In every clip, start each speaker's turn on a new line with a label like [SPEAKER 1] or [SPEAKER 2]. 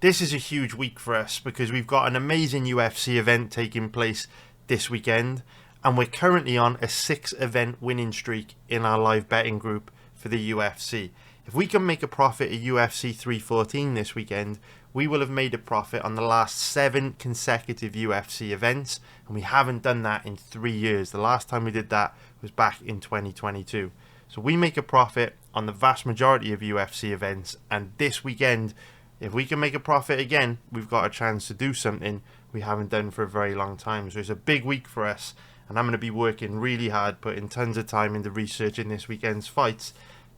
[SPEAKER 1] This is a huge week for us because we've got an amazing UFC event taking place this weekend, and we're currently on a 6-event winning streak in our live betting group for the UFC. If we can make a profit at UFC 314 this weekend, we will have made a profit on the last 7 consecutive UFC events, and we haven't done that in 3 years. The last time we did that was back in 2022. So we make a profit on the vast majority of UFC events, and this weekend, if we can make a profit again, we've got a chance to do something we haven't done for a very long time. So it's a big week for us, and I'm going to be working really hard, putting tons of time into researching this weekend's fights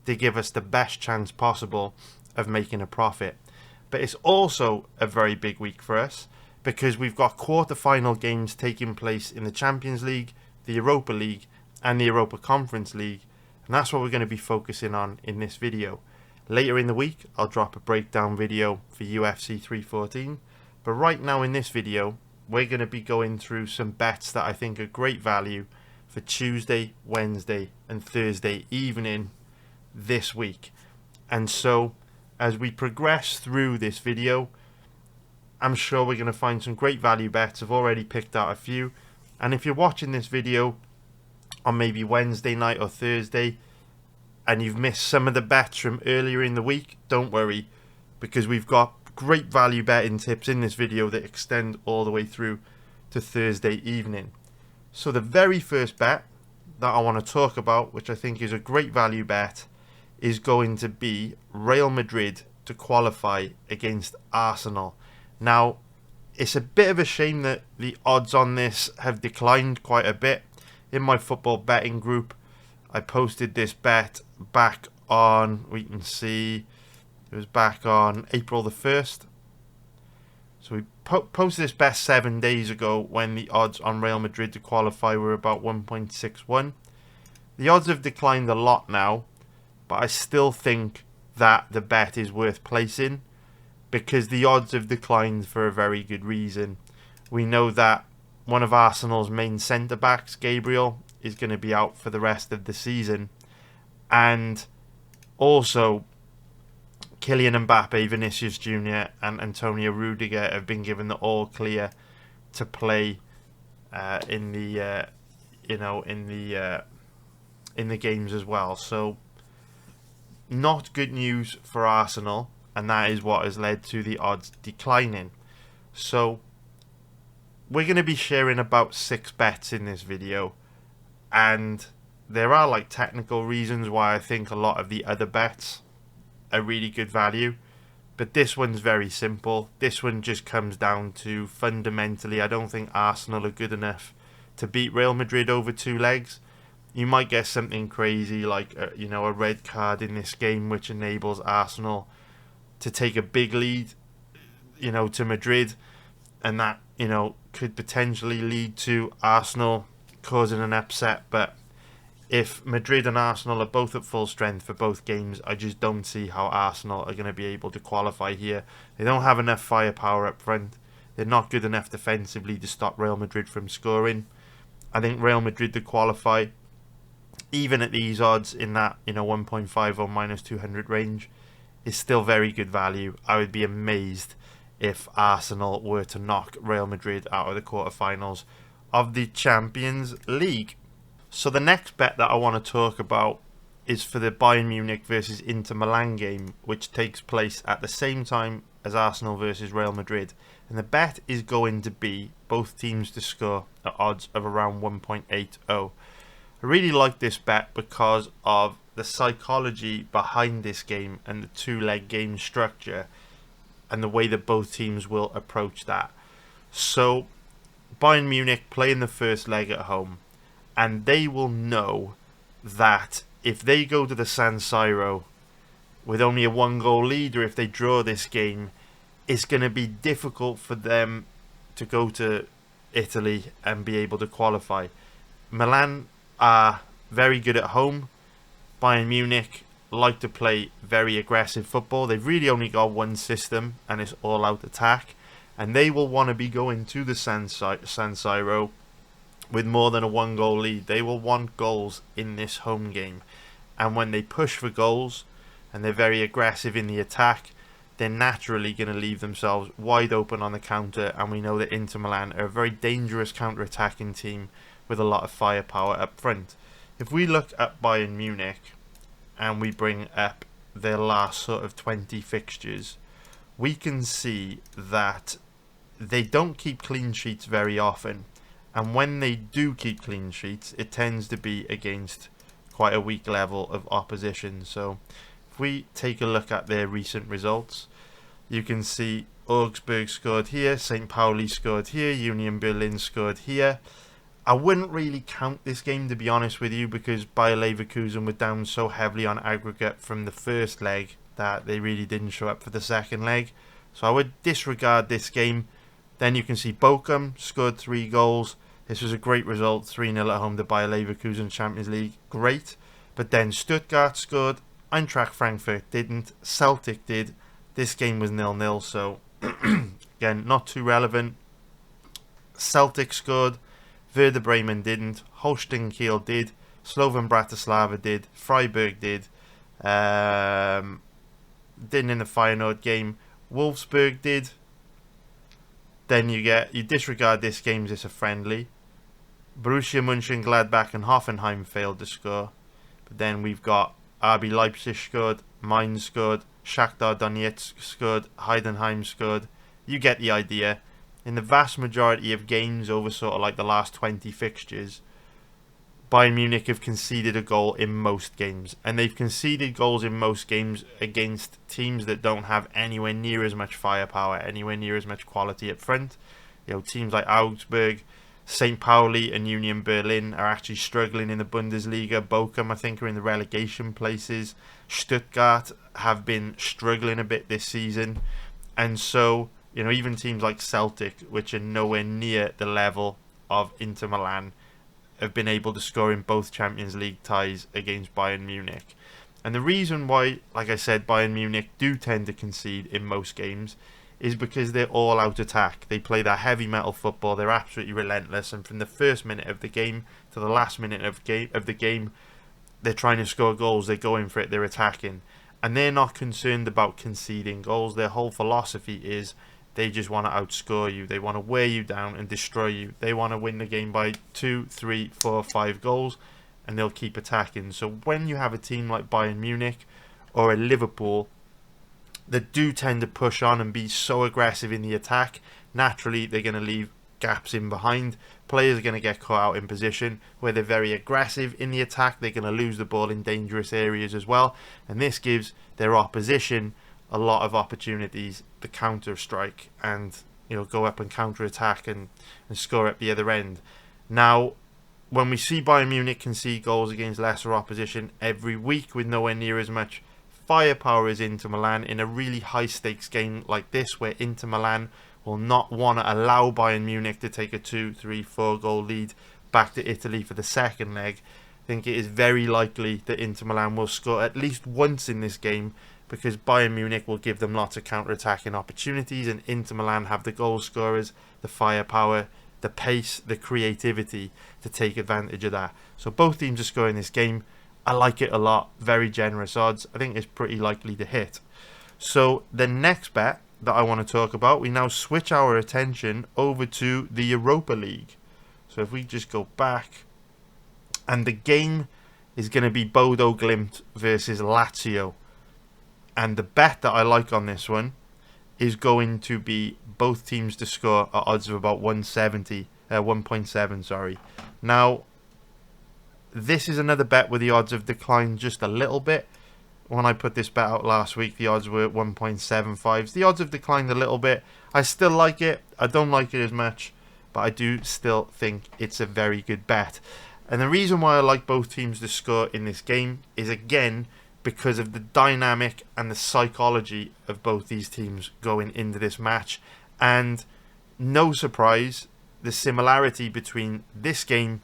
[SPEAKER 1] to give us the best chance possible of making a profit. But it's also a very big week for us because we've got quarter-final games taking place in the Champions League, the Europa League, and the Europa Conference League, and that's what we're going to be focusing on in this video. Later in the week, I'll drop a breakdown video for UFC 314. But right now in this video, we're going to be going through some bets that I think are great value for Tuesday, Wednesday, and Thursday evening this week. And so, as we progress through this video, I'm sure we're going to find some great value bets. I've already picked out a few. And if you're watching this video on maybe Wednesday night or Thursday, and you've missed some of the bets from earlier in the week, don't worry, because we've got great value betting tips in this video that extend all the way through to Thursday evening. So the very first bet that I want to talk about, which I think is a great value bet, is going to be Real Madrid to qualify against Arsenal. Now, it's a bit of a shame that the odds on this have declined quite a bit. In my football betting group, I posted this bet back on, we can see, it was back on April the 1st. So we posted this bet 7 days ago when the odds on Real Madrid to qualify were about 1.61. The odds have declined a lot now, but I still think that the bet is worth placing because the odds have declined for a very good reason. We know that one of Arsenal's main centre-backs, Gabriel, is going to be out for the rest of the season. And also, Kylian Mbappe, Vinicius Jr. and Antonio Rudiger have been given the all clear to play in the games as well. So, not good news for Arsenal, and that is what has led to the odds declining. So, we're going to be sharing about 6 bets in this video. And there are like technical reasons why I think a lot of the other bets are really good value. But this one's very simple. This one just comes down to fundamentally, I don't think Arsenal are good enough to beat Real Madrid over 2 legs. You might get something crazy like a red card in this game which enables Arsenal to take a big lead, to Madrid. And that, could potentially lead to Arsenal causing an upset. But if Madrid and Arsenal are both at full strength for both games, I just don't see how Arsenal are going to be able to qualify here. They don't have enough firepower up front. They're not good enough defensively to stop Real Madrid from scoring. I think Real Madrid to qualify, even at these odds in that 1.5 or minus 200 range, is still very good value. I would be amazed if Arsenal were to knock Real Madrid out of the quarterfinals of the Champions League. So the next bet that I want to talk about is for the Bayern Munich versus Inter Milan game, which takes place at the same time as Arsenal versus Real Madrid. And the bet is going to be both teams to score at odds of around 1.80. I really like this bet because of the psychology behind this game and the 2-leg game structure and the way that both teams will approach that. So Bayern Munich play in the first leg at home, and they will know that if they go to the San Siro with only a 1-goal lead, or if they draw this game, it's going to be difficult for them to go to Italy and be able to qualify. Milan are very good at home. Bayern Munich like to play very aggressive football. They've really only got one system, and it's all-out attack. And they will want to be going to the San Siro with more than a 1-goal lead. They will want goals in this home game. And when they push for goals and they're very aggressive in the attack, they're naturally going to leave themselves wide open on the counter, and we know that Inter Milan are a very dangerous counter-attacking team with a lot of firepower up front. If we look at Bayern Munich and we bring up their last sort of 20 fixtures, we can see that they don't keep clean sheets very often, and when they do keep clean sheets, it tends to be against quite a weak level of opposition. So if we take a look at their recent results, you can see Augsburg scored here, St. Pauli scored here, Union Berlin scored here. I wouldn't really count this game, to be honest with you, because Bayer Leverkusen were down so heavily on aggregate from the first leg that they really didn't show up for the second leg. So I would disregard this game. Then you can see Bochum scored 3 goals. This was a great result, 3-0 at home to Bayer Leverkusen, Champions League. Great. But then Stuttgart scored, Eintracht Frankfurt didn't, Celtic did. This game was 0-0, so again, not too relevant. Celtic scored, Werder Bremen didn't, Holstein Kiel did, Slovan Bratislava did, Freiburg did, didn't in the Feyenoord game, Wolfsburg did. Then you disregard this game as a friendly. Borussia Mönchengladbach and Hoffenheim failed to score. But then we've got RB Leipzig scored, Mainz scored, Shakhtar Donetsk scored, Heidenheim scored. You get the idea. In the vast majority of games over sort of like the last 20 fixtures, Bayern Munich have conceded a goal in most games. And they've conceded goals in most games against teams that don't have anywhere near as much firepower, anywhere near as much quality up front. You know, teams like Augsburg, St. Pauli and Union Berlin are actually struggling in the Bundesliga. Bochum, I think, are in the relegation places. Stuttgart have been struggling a bit this season. And so, you know, even teams like Celtic, which are nowhere near the level of Inter Milan, have been able to score in both Champions League ties against Bayern Munich. And the reason why, like I said, Bayern Munich do tend to concede in most games is because they're all out attack. They play that heavy metal football. They're absolutely relentless, and from the first minute of the game to the last minute of the game, they're trying to score goals. They're going for it. They're attacking, and they're not concerned about conceding goals. Their whole philosophy is they just want to outscore you. They want to wear you down and destroy you. They want to win the game by 2, 3, 4, 5 goals, and they'll keep attacking. So when you have a team like Bayern Munich or a Liverpool that do tend to push on and be so aggressive in the attack, naturally they're going to leave gaps in behind. Players are going to get caught out in position where they're very aggressive in the attack. They're going to lose the ball in dangerous areas as well, and this gives their opposition a lot of opportunities to counter strike and, you know, go up and counter attack and score at the other end. Now, when we see Bayern Munich concede goals against lesser opposition every week with nowhere near as much firepower as Inter Milan in a really high stakes game like this, where Inter Milan will not want to allow Bayern Munich to take a 2, 3, 4 goal lead back to Italy for the second leg, I think it is very likely that Inter Milan will score at least once in this game, because Bayern Munich will give them lots of counter-attacking opportunities, and Inter Milan have the goal scorers, the firepower, the pace, the creativity to take advantage of that. So both teams are scoring this game. I like it a lot. Very generous odds. I think it's pretty likely to hit. So the next bet that I want to talk about, we now switch our attention over to the Europa League. So if we just go back, and the game is going to be Bodo Glimt versus Lazio. And the bet that I like on this one is going to be both teams to score at odds of about 1.7, sorry. Now, this is another bet where the odds have declined just a little bit. When I put this bet out last week, the odds were at 1.75. The odds have declined a little bit. I still like it. I don't like it as much, but I do still think it's a very good bet. And the reason why I like both teams to score in this game is, again, because of the dynamic and the psychology of both these teams going into this match. And no surprise, the similarity between this game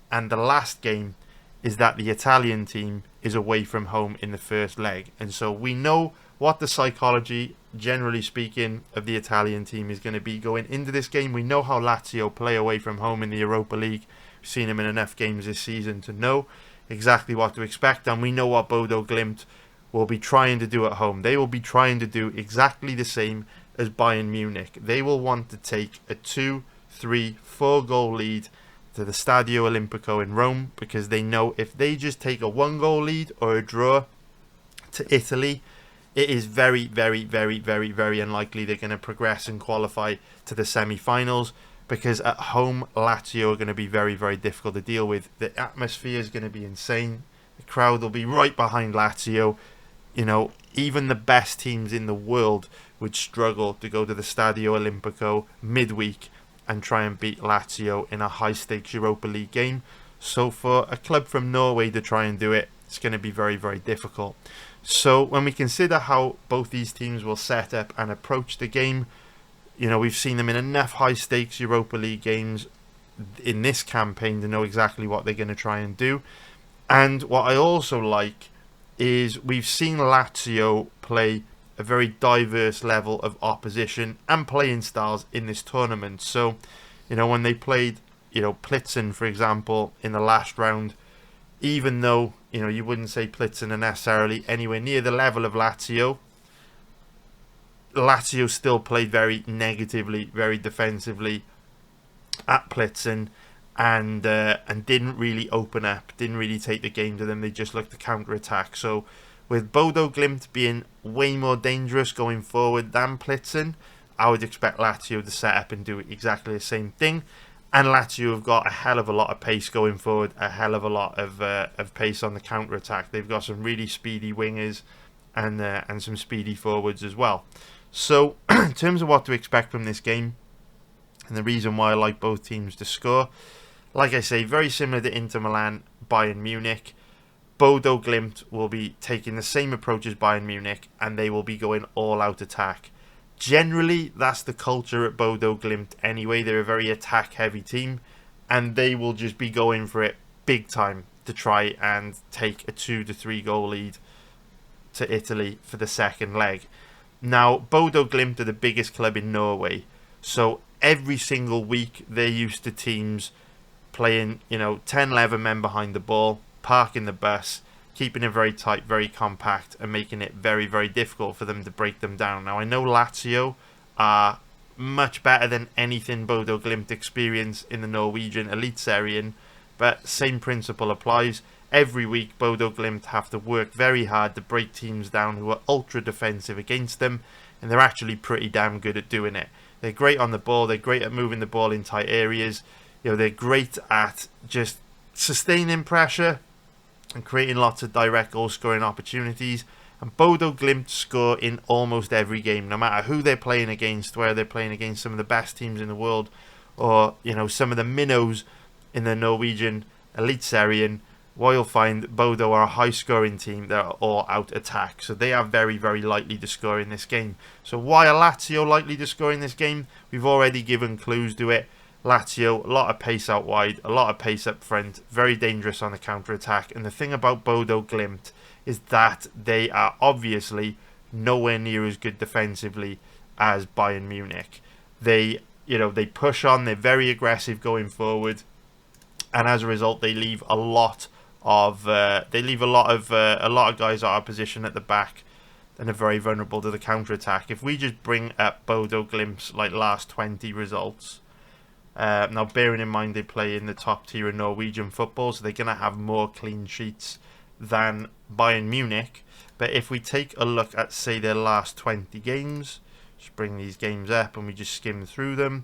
[SPEAKER 1] and the last game is that the Italian team is away from home in the first leg. And so we know what the psychology, generally speaking, of the Italian team is going to be going into this game. We know how Lazio play away from home in the Europa League. We've seen them in enough games this season to know exactly what to expect, and we know what Bodo Glimt will be trying to do at home. They will be trying to do exactly the same as Bayern Munich. They will want to take a 2, 3, 4 goal lead to the Stadio Olimpico in Rome, because they know if they just take a 1 goal lead or a draw to Italy, it is very, very, very, very, very unlikely they're going to progress and qualify to the semi-finals, because at home Lazio are going to be very, very difficult to deal with. The atmosphere is going to be insane. The crowd will be right behind Lazio. You know, even the best teams in the world would struggle to go to the Stadio Olimpico midweek and try and beat Lazio in a high-stakes Europa League game. So for a club from Norway to try and do it, it's going to be very, very difficult. So when we consider how both these teams will set up and approach the game, you know, we've seen them in enough high-stakes Europa League games in this campaign to know exactly what they're going to try and do. And what I also like is we've seen Lazio play a very diverse level of opposition and playing styles in this tournament. So, you know, when they played, you know, Plitzen, for example, in the last round, even though, you know, you wouldn't say Plitzen are necessarily anywhere near the level of Lazio, Lazio still played very negatively, very defensively at Plitzen, and didn't really open up, didn't really take the game to them. They just looked to counter-attack. So with Bodo Glimt being way more dangerous going forward than Plitzen, I would expect Lazio to set up and do exactly the same thing. And Lazio have got a hell of a lot of pace going forward, a hell of a lot of pace on the counter-attack. They've got some really speedy wingers and some speedy forwards as well. So in terms of what to expect from this game, and the reason why I like both teams to score, like I say, very similar to Inter Milan, Bayern Munich. Bodo Glimt will be taking the same approach as Bayern Munich, and they will be going all-out attack. Generally, that's the culture at Bodo Glimt anyway. They're a very attack-heavy team, and they will just be going for it big time to try and take a 2 to 3 goal lead to Italy for the second leg. Now, Bodo Glimt are the biggest club in Norway, so every single week they're used to teams playing, you know, 10, 11 men behind the ball, parking the bus, keeping it very tight, very compact, and making it very, very difficult for them to break them down. Now, I know Lazio are much better than anything Bodo Glimt experience in the Norwegian Eliteserien, but same principle applies. Every week, Bodo Glimt have to work very hard to break teams down who are ultra defensive against them, and they're actually pretty damn good at doing it. They're great on the ball, they're great at moving the ball in tight areas, you know, they're great at just sustaining pressure and creating lots of direct goal scoring opportunities. And Bodo Glimt score in almost every game, no matter who they're playing against, where they're playing against some of the best teams in the world, or, you know, some of the minnows in the Norwegian Eliteserien. What you'll find, Bodo are a high scoring team that are all out attack, so they are very, very likely to score in this game. So why are Lazio likely to score in this game? We've already given clues to it. Lazio, a lot of pace out wide, a lot of pace up front, very dangerous on the counter-attack. And the thing about Bodo Glimt is that they are obviously nowhere near as good defensively as Bayern Munich. They, you know, they push on, they're very aggressive going forward, and as a result, they leave a lot of guys out of position at the back, and are very vulnerable to the counter-attack. If we just bring up Bodo Glimt's like last 20 results. Now, bearing in mind they play in the top tier of Norwegian football, so they're going to have more clean sheets than Bayern Munich. But if we take a look at, say, their last 20 games, just bring these games up and we just skim through them.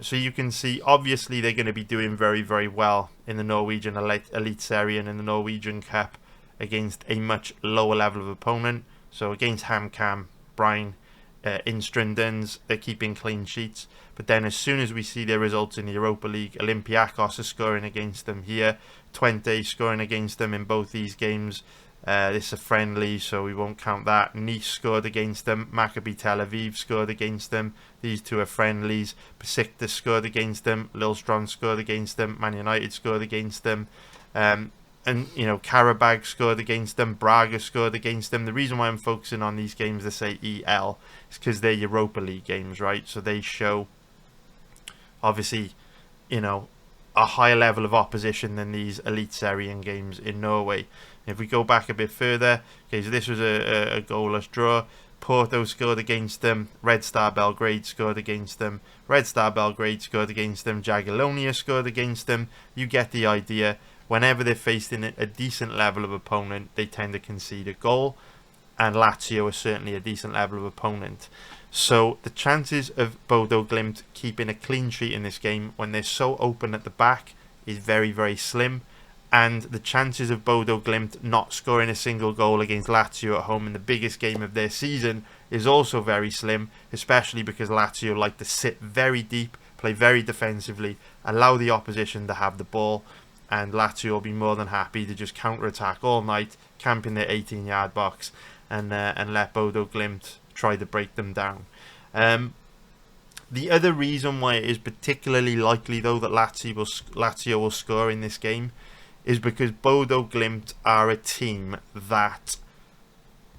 [SPEAKER 1] So you can see, obviously, they're going to be doing very, very well in the Norwegian Eliteserien and the Norwegian Cup against a much lower level of opponent. So against HamKam, Brine, Instrindens, they're keeping clean sheets. But then as soon as we see their results in the Europa League, Olympiacos are scoring against them here. Twente scoring against them in both these games. This is a friendly, so we won't count that. Nice scored against them. Maccabi Tel Aviv scored against them. These two are friendlies. Besiktas scored against them. Lillestrøm scored against them. Man United scored against them. And, you know, Karabag scored against them. Braga scored against them. The reason why I'm focusing on these games that say EL is because they're Europa League games, right? So they show, obviously, you know, a higher level of opposition than these Eliteserien games in Norway. If we go back a bit further, okay, so this was a goalless draw. Porto scored against them. Red Star Belgrade scored against them. Red Star Belgrade scored against them. Jagiellonia scored against them. You get the idea. Whenever they're facing a decent level of opponent, they tend to concede a goal. And Lazio is certainly a decent level of opponent. So the chances of Bodo Glimt keeping a clean sheet in this game when they're so open at the back is very, very slim. And the chances of Bodo Glimt not scoring a single goal against Lazio at home in the biggest game of their season is also very slim, especially because Lazio like to sit very deep, play very defensively, allow the opposition to have the ball, and Lazio will be more than happy to just counter-attack all night, camp in their 18-yard box, and let Bodo Glimt try to break them down. The other reason why it is particularly likely, though, that Lazio will score in this game is because Bodo Glimt are a team that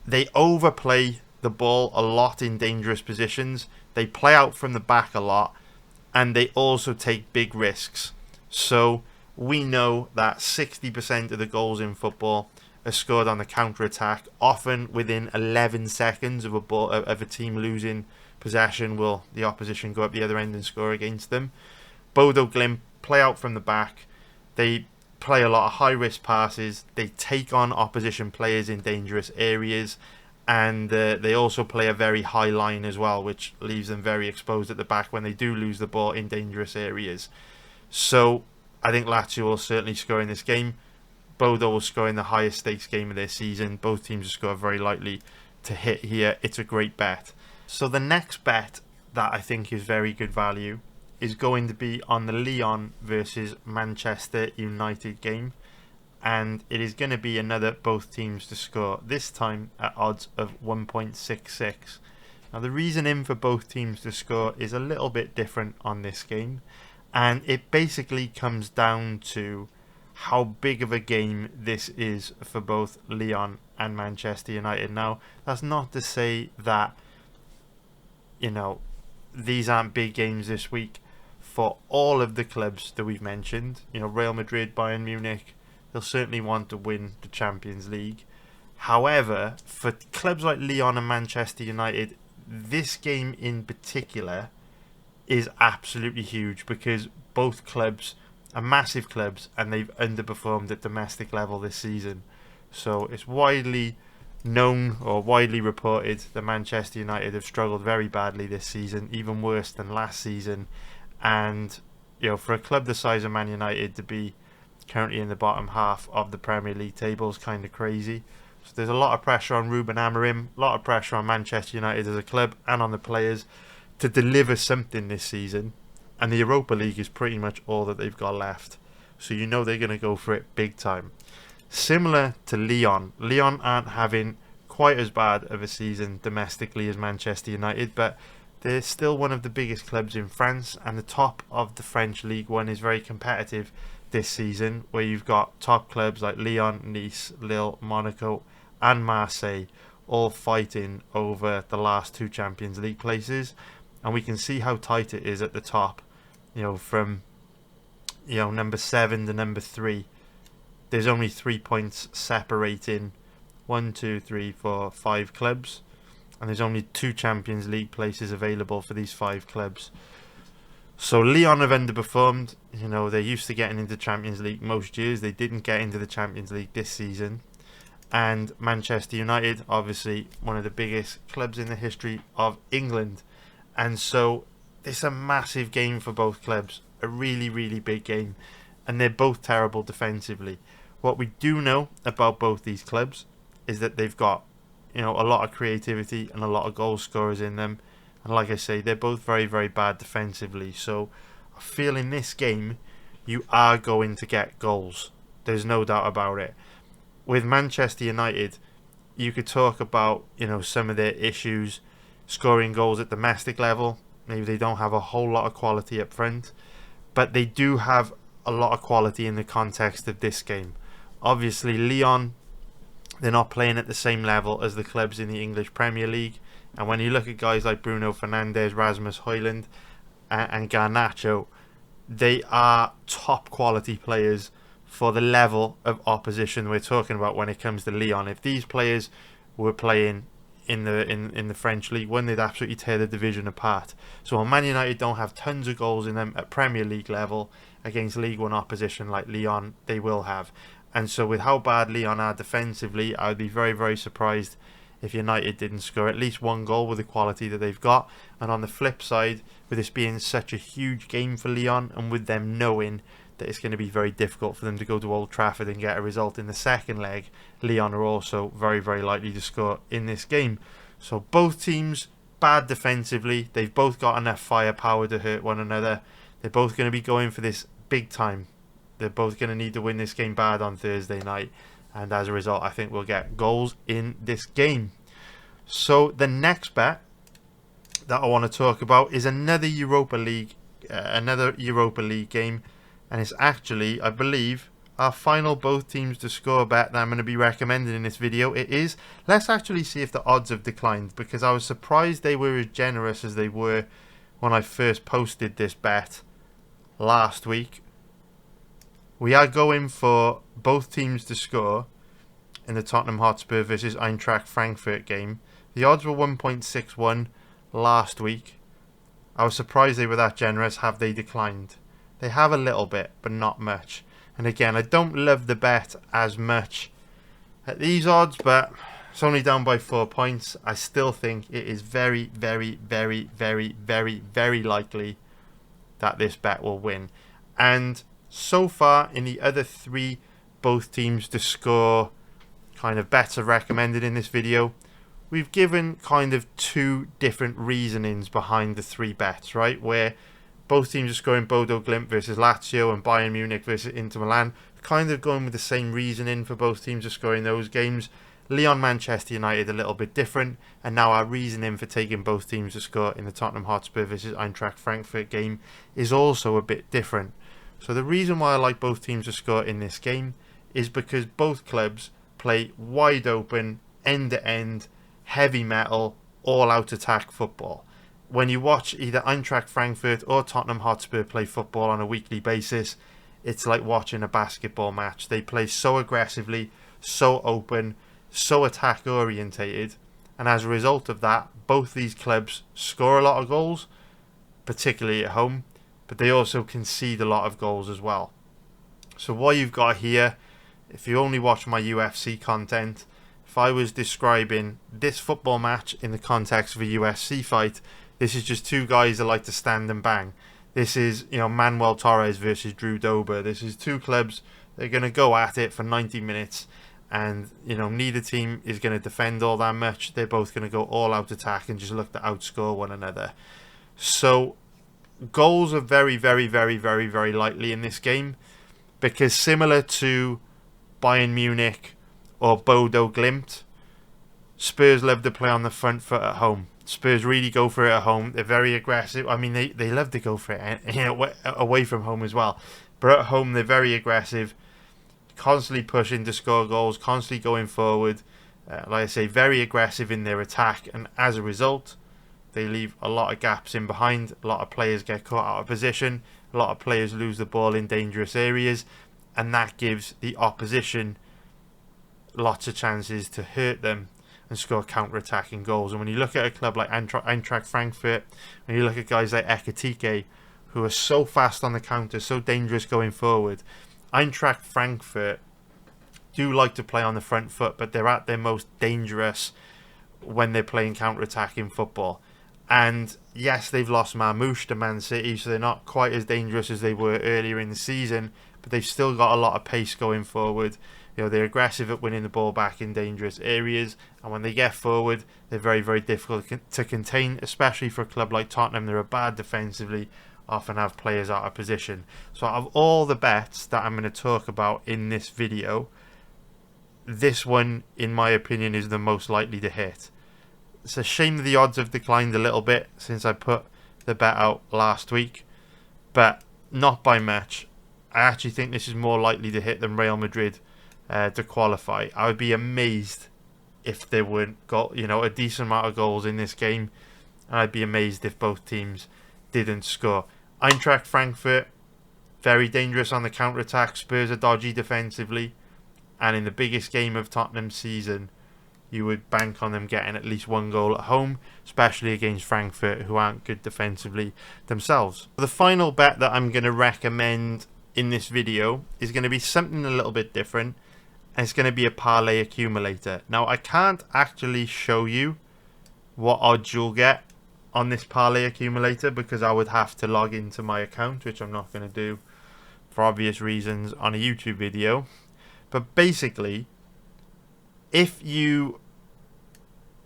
[SPEAKER 1] they overplay the ball a lot in dangerous positions. They play out from the back a lot, and they also take big risks. So we know that 60% of the goals in football are scored on the counter-attack. Often within 11 seconds of a team losing possession will the opposition go up the other end and score against them. Bodo Glimt play out from the back. They play a lot of high-risk passes. They take on opposition players in dangerous areas, and they also play a very high line as well, which leaves them very exposed at the back when they do lose the ball in dangerous areas. So I think Lazio will certainly score in this game. Bodo will score in the highest stakes game of their season. Both teams will score very likely to hit here. It's a great bet. So the next bet that I think is very good value is going to be on the Lyon versus Manchester United game, and it is going to be another both teams to score, this time at odds of 1.66. Now the reasoning for both teams to score is a little bit different on this game, and it basically comes down to how big of a game this is for both Lyon and Manchester United. Now that's not to say that, you know, these aren't big games this week for all of the clubs that we've mentioned. You know, Real Madrid, Bayern Munich, they'll certainly want to win the Champions League. However, for clubs like Lyon and Manchester United, this game in particular is absolutely huge because both clubs are massive clubs and they've underperformed at domestic level this season. So it's widely known or widely reported that Manchester United have struggled very badly this season, even worse than last season. And, you know, for a club the size of Man United to be currently in the bottom half of the Premier League table is kind of crazy. So there's a lot of pressure on Ruben Amorim, a lot of pressure on Manchester United as a club and on the players to deliver something this season. And the Europa League is pretty much all that they've got left. So you know they're going to go for it big time. Similar to Lyon, Lyon aren't having quite as bad of a season domestically as Manchester United, but they're still one of the biggest clubs in France, and the top of the French League One is very competitive this season, where you've got top clubs like Lyon, Nice, Lille, Monaco and Marseille all fighting over the last two Champions League places, and we can see how tight it is at the top. You know, from number 7 to number 3, there's only 3 points separating 1, 2, 3, 4, 5 clubs, and there's only 2 Champions League places available for these 5 clubs. So Lyon have underperformed. You know, they're used to getting into Champions League most years. They didn't get into the Champions League this season. And Manchester United, obviously one of the biggest clubs in the history of England. And so it's a massive game for both clubs. A really, really big game. And they're both terrible defensively. What we do know about both these clubs is that they've got, you know, a lot of creativity and a lot of goal scorers in them. And like I say, they're both very, very bad defensively. So I feel in this game, you are going to get goals. There's no doubt about it. With Manchester United, you could talk about, you know, some of their issues scoring goals at domestic level. Maybe they don't have a whole lot of quality up front, but they do have a lot of quality in the context of this game. Obviously, Lyon, they're not playing at the same level as the clubs in the English Premier League. And when you look at guys like Bruno Fernandes, Rasmus Højlund and Garnacho, they are top quality players for the level of opposition we're talking about when it comes to Lyon. If these players were playing in the French League 1, they'd absolutely tear the division apart. So while Man United don't have tons of goals in them at Premier League level, against League 1 opposition like Lyon, they will have. And so with how bad Lyon are defensively, I would be very, very surprised if United didn't score at least one goal with the quality that they've got. And on the flip side, with this being such a huge game for Lyon, and with them knowing that it's going to be very difficult for them to go to Old Trafford and get a result in the second leg, Lyon are also very, very likely to score in this game. So both teams bad defensively. They've both got enough firepower to hurt one another. They're both going to be going for this big time. They're both going to need to win this game bad on Thursday night. And as a result, I think we'll get goals in this game. So the next bet that I want to talk about is another Europa League game. And it's actually, I believe, our final both teams to score bet that I'm going to be recommending in this video. It is. Let's actually see if the odds have declined, because I was surprised they were as generous as they were when I first posted this bet last week. We are going for both teams to score in the Tottenham Hotspur versus Eintracht Frankfurt game. The odds were 1.61 last week. I was surprised they were that generous. Have they declined? They have a little bit, but not much. And again, I don't love the bet as much at these odds, but it's only down by 4 points. I still think it is very, very, very, very, very, very likely that this bet will win. And so far, in the other three both teams to score kind of bets I've recommended in this video, we've given kind of two different reasonings behind the three bets, right? Where both teams are scoring Bodo Glimt versus Lazio and Bayern Munich versus Inter Milan. Kind of going with the same reasoning for both teams are scoring those games. Lyon Manchester United a little bit different. And now our reasoning for taking both teams to score in the Tottenham Hotspur versus Eintracht Frankfurt game is also a bit different. So the reason why I like both teams to score in this game is because both clubs play wide open, end-to-end, heavy metal, all-out attack football. When you watch either Eintracht Frankfurt or Tottenham Hotspur play football on a weekly basis, it's like watching a basketball match. They play so aggressively, so open, so attack orientated, and as a result of that, both these clubs score a lot of goals, particularly at home, but they also concede a lot of goals as well. So what you've got here, if you only watch my UFC content, if I was describing this football match in the context of a UFC fight, this is just two guys that like to stand and bang. This is, Manuel Torres versus Drew Dober. This is two clubs that are going to go at it for 90 minutes. And, neither team is going to defend all that much. They're both going to go all out attack and just look to outscore one another. So goals are very, very, very, very, very likely in this game. Because similar to Bayern Munich or Bodo Glimt, Spurs love to play on the front foot at home. Spurs really go for it at home. They're very aggressive. I mean, they love to go for it away from home as well. But at home, they're very aggressive, constantly pushing to score goals, constantly going forward. Like I say, very aggressive in their attack. And as a result, they leave a lot of gaps in behind. A lot of players get caught out of position. A lot of players lose the ball in dangerous areas. And that gives the opposition lots of chances to hurt them and score counter-attacking goals. And when you look at a club like Eintracht Frankfurt, when you look at guys like Ekitike, who are so fast on the counter, so dangerous going forward, Eintracht Frankfurt do like to play on the front foot, but they're at their most dangerous when they're playing counter-attacking football. And yes, they've lost Marmoush to Man City, so they're not quite as dangerous as they were earlier in the season, but they've still got a lot of pace going forward. They're aggressive at winning the ball back in dangerous areas, and when they get forward, they're very, very difficult to contain, especially for a club like Tottenham. They're bad defensively, often have players out of position. So out of all the bets that I'm going to talk about in this video, this one, in my opinion, is the most likely to hit. It's a shame that the odds have declined a little bit since I put the bet out last week, but not by much. I actually think this is more likely to hit than Real Madrid to qualify. I would be amazed if there weren't a decent amount of goals in this game, and I'd be amazed if both teams didn't score. Eintracht Frankfurt, very dangerous on the counter-attack. Spurs are dodgy defensively. And in the biggest game of Tottenham's season, you would bank on them getting at least 1 goal at home, especially against Frankfurt, who aren't good defensively themselves. The final bet that I'm going to recommend in this video is going to be something a little bit different, and it's going to be a parlay accumulator. Now, I can't actually show you what odds you'll get on this parlay accumulator because I would have to log into my account, which I'm not going to do for obvious reasons on a YouTube video. But basically, if you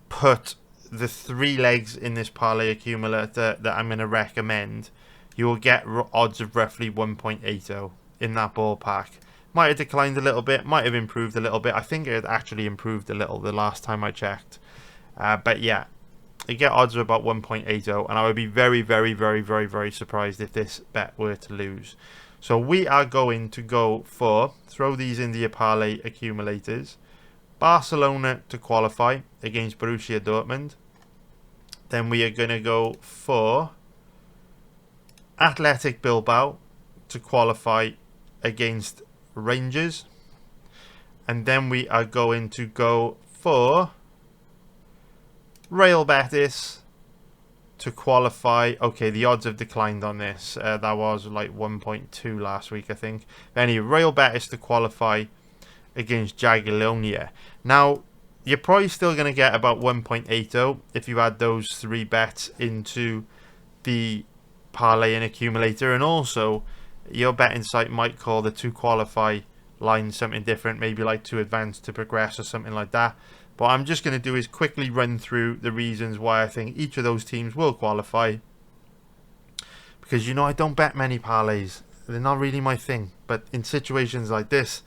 [SPEAKER 1] put the 3 legs in this parlay accumulator that I'm going to recommend, you will get odds of roughly 1.80 in that ballpark. Might have declined a little bit, might have improved a little bit. I think it had actually improved a little the last time I checked. But yeah, you get odds of about 1.80, and I would be very, very, very, very, very surprised if this bet were to lose. So we are going to go for, throw these into your parlay accumulators, Barcelona to qualify against Borussia Dortmund. Then we are going to go for Athletic Bilbao to qualify against Rangers. And then we are going to go for Real Betis to qualify. Okay, the odds have declined on this. That was like 1.2 last week, I think. But anyway, Real Betis to qualify against Jagiellonia. Now, you're probably still going to get about 1.80 if you add those 3 bets into the parlay and accumulator. And also, your betting site might call the to qualify line something different, maybe like to advance to progress or something like that. But I'm just going to do is quickly run through the reasons why I think each of those teams will qualify. Because, you know, I don't bet many parlays. They're not really my thing. But in situations like this,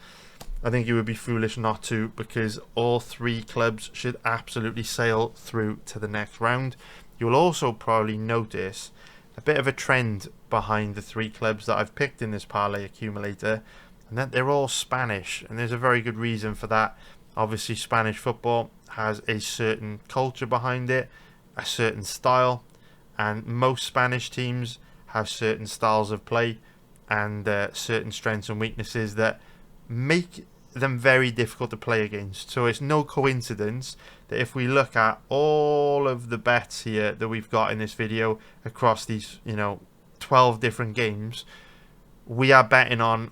[SPEAKER 1] I think it would be foolish not to, because all 3 clubs should absolutely sail through to the next round. You'll also probably notice a bit of a trend behind the 3 clubs that I've picked in this parlay accumulator, and that they're all Spanish. And there's a very good reason for that. Obviously, Spanish football has a certain culture behind it, a certain style, and most Spanish teams have certain styles of play and certain strengths and weaknesses that make them very difficult to play against. So it's no coincidence that if we look at all of the bets here that we've got in this video across these, 12 different games, we are betting on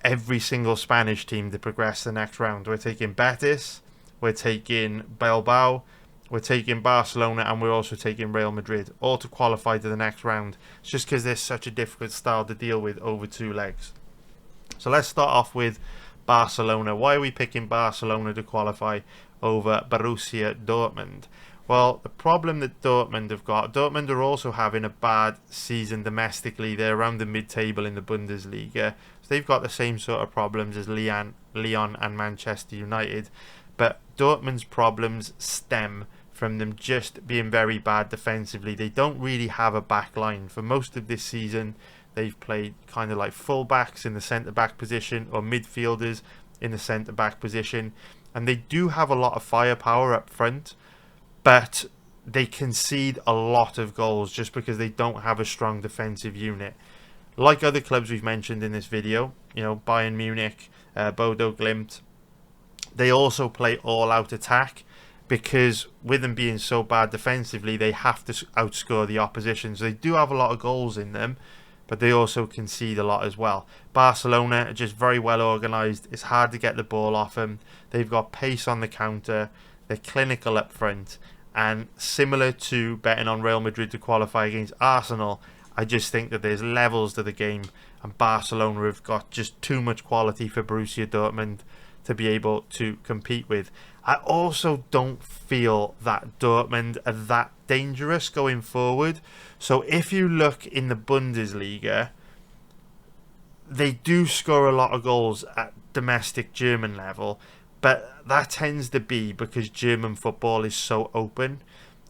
[SPEAKER 1] every single Spanish team to progress the next round. We're taking Betis, we're taking Bilbao, we're taking Barcelona, and we're also taking Real Madrid, all to qualify to the next round. It's just because there's such a difficult style to deal with over 2 legs. So let's start off with Barcelona. Why are we picking Barcelona to qualify over Borussia Dortmund? Well, the problem that Dortmund have got, Dortmund are also having a bad season domestically. They're around the mid-table in the Bundesliga. So they've got the same sort of problems as Lyon and Manchester United. But Dortmund's problems stem from them just being very bad defensively. They don't really have a back line. For most of this season, they've played kind of like full-backs in the centre-back position or midfielders in the centre-back position. And they do have a lot of firepower up front, but they concede a lot of goals just because they don't have a strong defensive unit. Like other clubs we've mentioned in this video, Bayern Munich, Bodo Glimt, they also play all-out attack because with them being so bad defensively, they have to outscore the opposition. So they do have a lot of goals in them, but they also concede a lot as well. Barcelona are just very well organised. It's hard to get the ball off them. They've got pace on the counter. They're clinical up front. And similar to betting on Real Madrid to qualify against Arsenal, I just think that there's levels to the game, and Barcelona have got just too much quality for Borussia Dortmund to be able to compete with. I also don't feel that Dortmund are that dangerous going forward. So if you look in the Bundesliga, they do score a lot of goals at domestic German level, but that tends to be because German football is so open.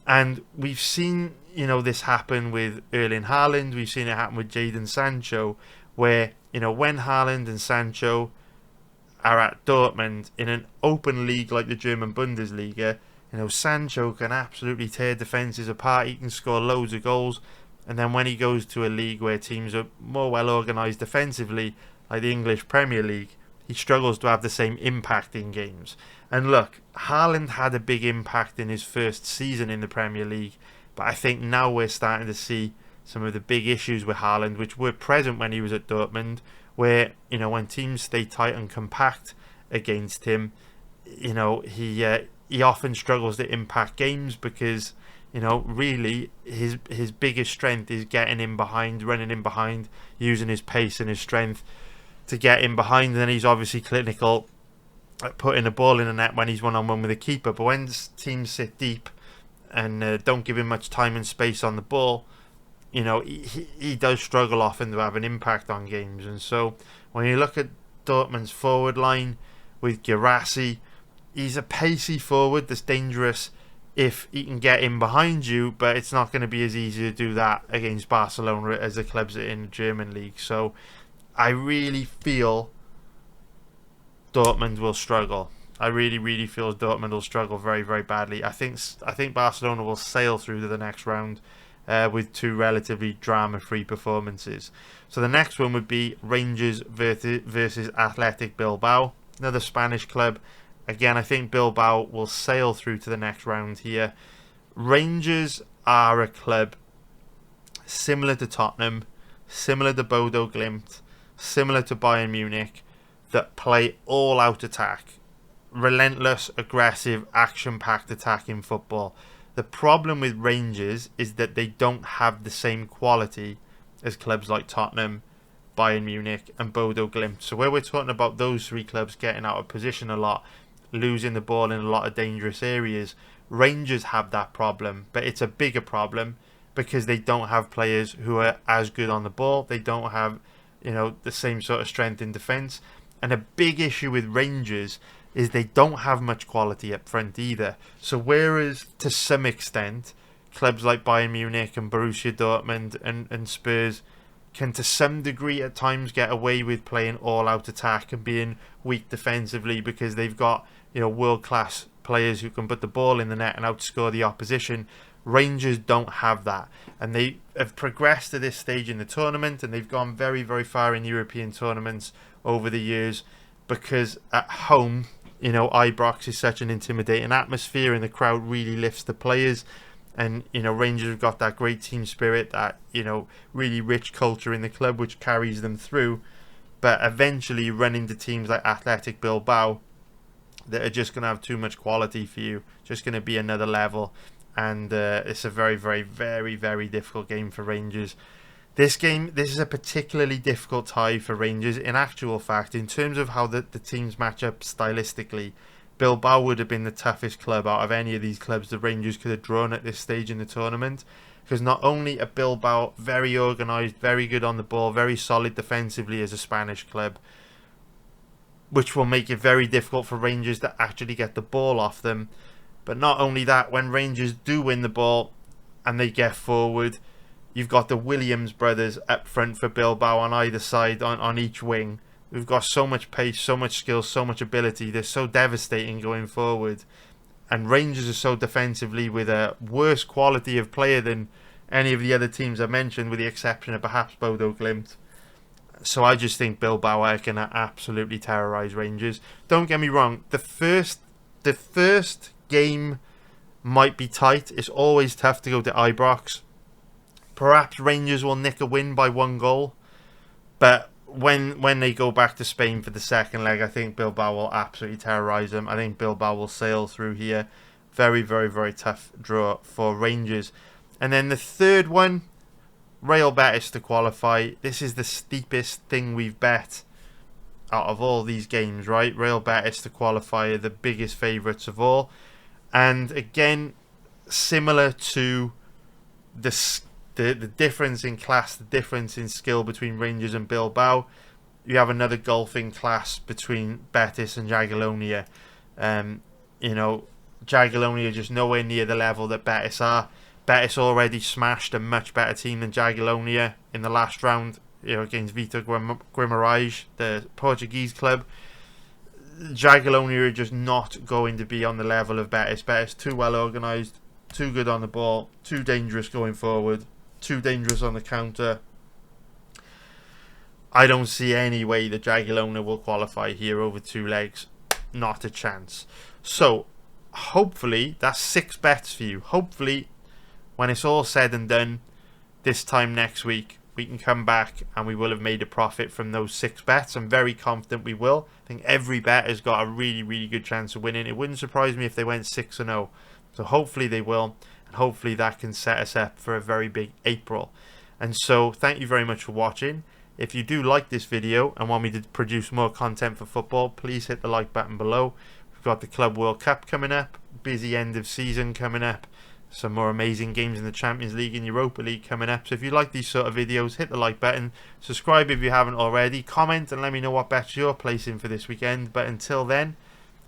[SPEAKER 1] And we've seen, this happen with Erling Haaland. We've seen it happen with Jadon Sancho, where, when Haaland and Sancho are at Dortmund in an open league like the German Bundesliga, Sancho can absolutely tear defences apart. He can score loads of goals. And then when he goes to a league where teams are more well organised defensively, like the English Premier League, he struggles to have the same impact in games. And look, Haaland had a big impact in his first season in the Premier League, but I think now we're starting to see some of the big issues with Haaland, which were present when he was at Dortmund, where, you know, when teams stay tight and compact against him, you know, he often struggles to impact games because, you know, really his biggest strength is getting in behind, running in behind, using his pace and his strength to get in behind. And then he's obviously clinical at putting the ball in the net when he's one-on-one with a keeper. But when teams sit deep and don't give him much time and space on the ball, you know, he does struggle often to have an impact on games. And so when you look at Dortmund's forward line with Guirassy, he's a pacey forward that's dangerous if he can get in behind you, but it's not going to be as easy to do that against Barcelona as the clubs in the German league. So I really feel Dortmund will struggle. I really feel Dortmund will struggle very, very badly. I think Barcelona will sail through to the next round with two relatively drama-free performances. So the next one would be Rangers versus Athletic Bilbao, another Spanish club. Again, I think Bilbao will sail through to the next round here. Rangers are a club similar to Tottenham, similar to Bodo Glimt, similar to Bayern Munich, that play all-out attack. Relentless, aggressive, action-packed attack in football. The problem with Rangers is that they don't have the same quality as clubs like Tottenham, Bayern Munich and Bodo Glimt. So where we're talking about those three clubs getting out of position a lot, losing the ball in a lot of dangerous areas, Rangers have that problem, but it's a bigger problem because they don't have players who are as good on the ball. They don't have, you know, the same sort of strength in defence. And a big issue with Rangers is they don't have much quality up front either. So whereas to some extent clubs like Bayern Munich and Borussia Dortmund and Spurs can to some degree at times get away with playing all-out attack and being weak defensively because they've got, you know, world-class players who can put the ball in the net and outscore the opposition, Rangers don't have that. And they have progressed to this stage in the tournament, and they've gone very, very far in European tournaments over the years because at home, you know, Ibrox is such an intimidating atmosphere and the crowd really lifts the players. And, you know, Rangers have got that great team spirit, that, you know, really rich culture in the club which carries them through. But eventually you run into teams like Athletic Bilbao that are just going to have too much quality for you, just going to be another level. And it's a very, very, very, very difficult game for Rangers. This is a particularly difficult tie for Rangers. In actual fact, in terms of how the teams match up stylistically, Bilbao would have been the toughest club out of any of these clubs the Rangers could have drawn at this stage in the tournament. Because not only are Bilbao very organised, very good on the ball, very solid defensively as a Spanish club, which will make it very difficult for Rangers to actually get the ball off them. But not only that, when Rangers do win the ball and they get forward, you've got the Williams brothers up front for Bilbao on either side, on each wing. We've got so much pace, so much skill, so much ability. They're so devastating going forward. And Rangers are so defensively with a worse quality of player than any of the other teams I mentioned, with the exception of perhaps Bodo Glimt. So I just think Bilbao are going to absolutely terrorise Rangers. Don't get me wrong, the first game might be tight. It's always tough to go to Ibrox. Perhaps Rangers will nick a win by 1 goal. But when they go back to Spain for the second leg, I think Bilbao will absolutely terrorise them. I think Bilbao will sail through here. Very, very, very tough draw for Rangers. And then the third one, Real Betis to qualify. This is the steepest thing we've bet out of all these games, right? Real Betis to qualify are the biggest favourites of all. And again, similar to the difference in class, the difference in skill between Rangers and Bilbao, you have another golfing class between Betis and Jagiellonia. You know, Jagiellonia are just nowhere near the level that Betis are. Betis already smashed a much better team than Jagiellonia in the last round, you know, against Vitor Guimarães, the Portuguese club. Jagiellonia are just not going to be on the level of Betis. Betis too well organised, too good on the ball, too dangerous going forward, too dangerous on the counter. I don't see any way the Jagiellona will qualify here over 2 legs. Not a chance. So, hopefully, that's 6 bets for you. Hopefully, when it's all said and done, this time next week, we can come back and we will have made a profit from those 6 bets. I'm very confident we will. I think every bet has got a really, really good chance of winning. It wouldn't surprise me if they went 6-0. So hopefully they will. And hopefully that can set us up for a very big April. And so, thank you very much for watching. If you do like this video and want me to produce more content for football, please hit the like button below. We've got the Club World Cup coming up, busy end of season coming up, some more amazing games in the Champions League and Europa League coming up. So if you like these sort of videos, hit the like button, subscribe if you haven't already, comment and let me know what bets you're placing for this weekend. But until then,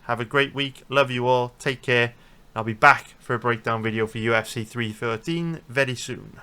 [SPEAKER 1] have a great week, love you all, take care. I'll be back for a breakdown video for UFC 313 very soon.